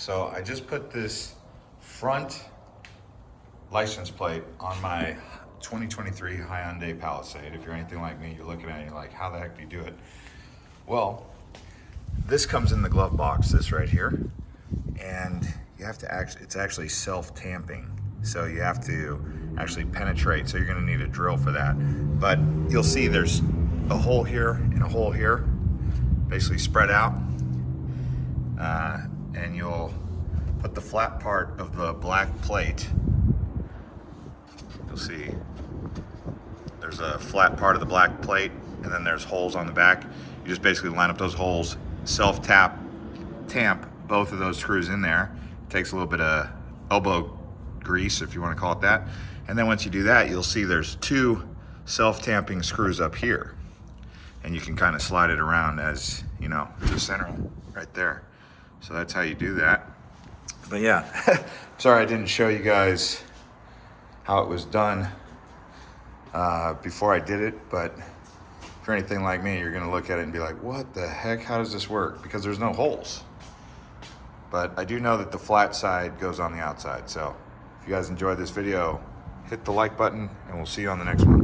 So I just put this front license plate on my 2023 Hyundai Palisade. If you're anything like me, you're looking at it, you're like, how the heck do you do it? Well, this comes in the glove box, this right here, and you have to it's actually self-tamping. So you have to actually penetrate, so you're gonna need a drill for that. But you'll see there's a hole here and a hole here, basically spread out. And you'll put the flat part of the black plate. You'll see there's a flat part of the black plate, and then there's holes on the back. You just basically line up those holes, tamp both of those screws in there. It takes a little bit of elbow grease, if you want to call it that. And then once you do that, you'll see there's two self-tamping screws up here. And you can kind of slide it around as, you know, to center right there. So that's how you do that. But yeah, sorry I didn't show you guys how it was done before I did it, but if you're anything like me, you're gonna look at it and be like, what the heck, how does this work? Because there's no holes. But I do know that the flat side goes on the outside. So if you guys enjoyed this video, hit the like button and we'll see you on the next one.